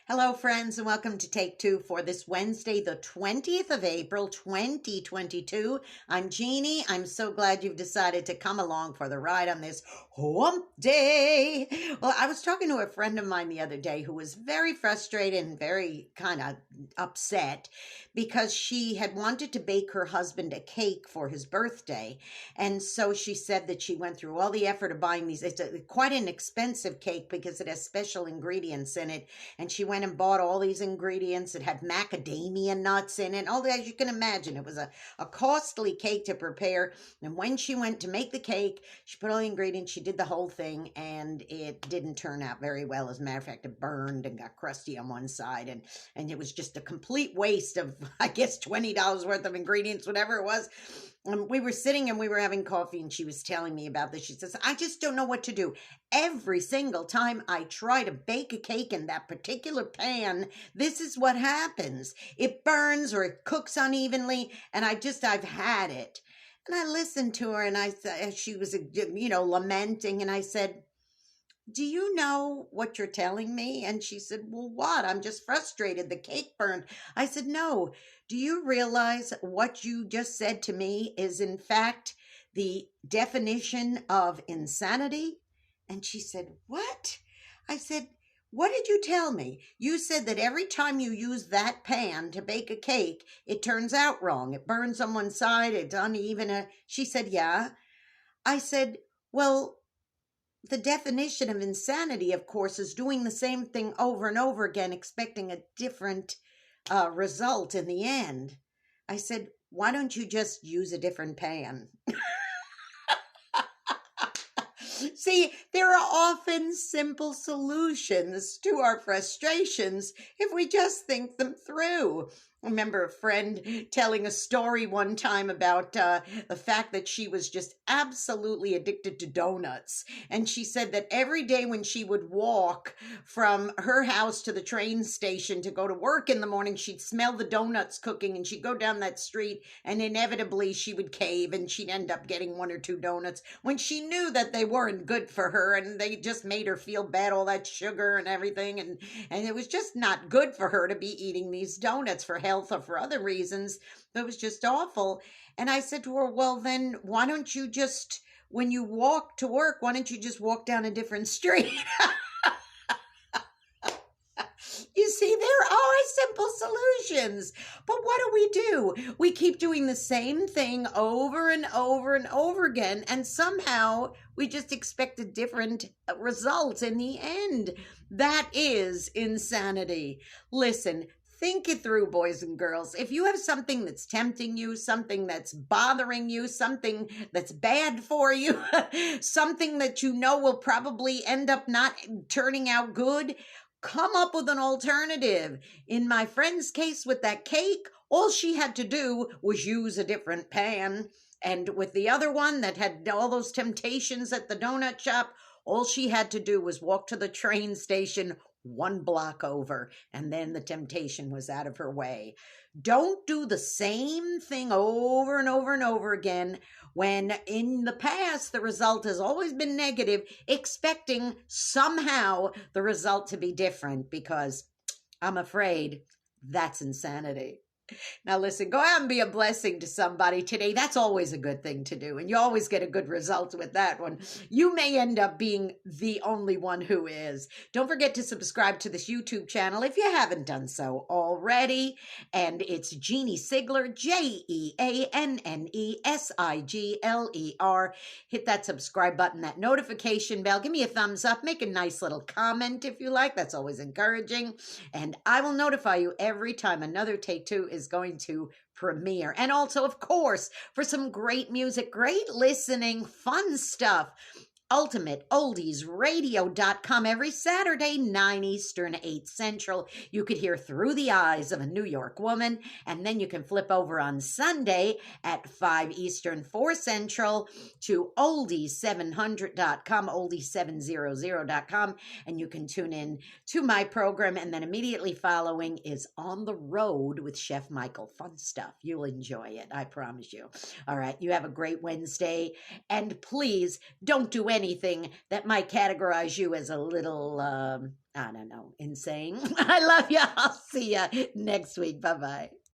Hello, friends, and welcome to Take Two for this Wednesday, the 20th of April, 2022. I'm Jeannie. I'm so glad you've decided to come along for the ride on this hump day. Well, I was talking to a friend of mine the other day who was very frustrated and very kind of upset because she had wanted to bake her husband a cake for his birthday. And so she said that she went through all the effort of buying these. It's quite an expensive cake because it has special ingredients in it. And she went and bought all these ingredients. It had macadamia nuts in it. All that, as you can imagine, it was a costly cake to prepare. And when she went to make the cake, she put all the ingredients, she did the whole thing, and it didn't turn out very well. As a matter of fact, it burned and got crusty on one side. And it was just a complete waste of, I guess, $20 worth of ingredients, whatever it was. We were sitting and we were having coffee, and she was telling me about this. She says, I just don't know what to do. Every single time I try to bake a cake in that particular pan, this is what happens. It burns or it cooks unevenly, and I've had it. And I listened to her, and she was, lamenting, and I said, do you know what you're telling me? And she said, well, what? I'm just frustrated. The cake burned. I said, no. Do you realize what you just said to me is, in fact, the definition of insanity? And she said, what? I said, what did you tell me? You said that every time you use that pan to bake a cake, it turns out wrong. It burns on one side. It's uneven. She said, yeah. I said, well, the definition of insanity, of course, is doing the same thing over and over again, expecting a different result in the end. I said, why don't you just use a different pan? See, there are often simple solutions to our frustrations if we just think them through. I remember a friend telling a story one time about the fact that she was just absolutely addicted to donuts. And she said that every day when she would walk from her house to the train station to go to work in the morning, she'd smell the donuts cooking, and she'd go down that street, and inevitably she would cave and she'd end up getting one or two donuts when she knew that they weren't good for her and they just made her feel bad, all that sugar and everything. And it was just not good for her to be eating these donuts for health or for other reasons. It was just awful. And I said to her, well, then why don't you just, when you walk to work, why don't you just walk down a different street? You see, there are simple solutions. But what do? We keep doing the same thing over and over and over again, and somehow we just expect a different result in the end. That is insanity. Listen, think it through, boys and girls. If you have something that's tempting you, something that's bothering you, something that's bad for you, something that you know will probably end up not turning out good, come up with an alternative. In my friend's case with that cake, all she had to do was use a different pan. And with the other one that had all those temptations at the donut shop, all she had to do was walk to the train station one block over, and then the temptation was out of her way. Don't do the same thing over and over and over again when in the past the result has always been negative, expecting somehow the result to be different, because I'm afraid that's insanity. Now listen, go out and be a blessing to somebody today. That's always a good thing to do, and you always get a good result with that one. You may end up being the only one who is. Don't forget to subscribe to this YouTube channel if you haven't done so already. And it's Jeanne Sigler, JeanneSigler. Hit that subscribe button, that notification bell. Give me a thumbs up. Make a nice little comment if you like. That's always encouraging. And I will notify you every time another Take Two is going to premiere. And also, of course, for some great music, great listening, fun stuff, ultimateoldiesradio.com every Saturday, 9 Eastern, 8 Central. You could hear Through the Eyes of a New York Woman, and then you can flip over on Sunday at 5 Eastern, 4 Central to oldies700.com, oldies700.com, and you can tune in to my program, and then immediately following is On the Road with Chef Michael. Fun stuff. You'll enjoy it, I promise you. All right, you have a great Wednesday, and please don't do anything that might categorize you as a little, I don't know, insane. I love you. I'll see you next week. Bye-bye.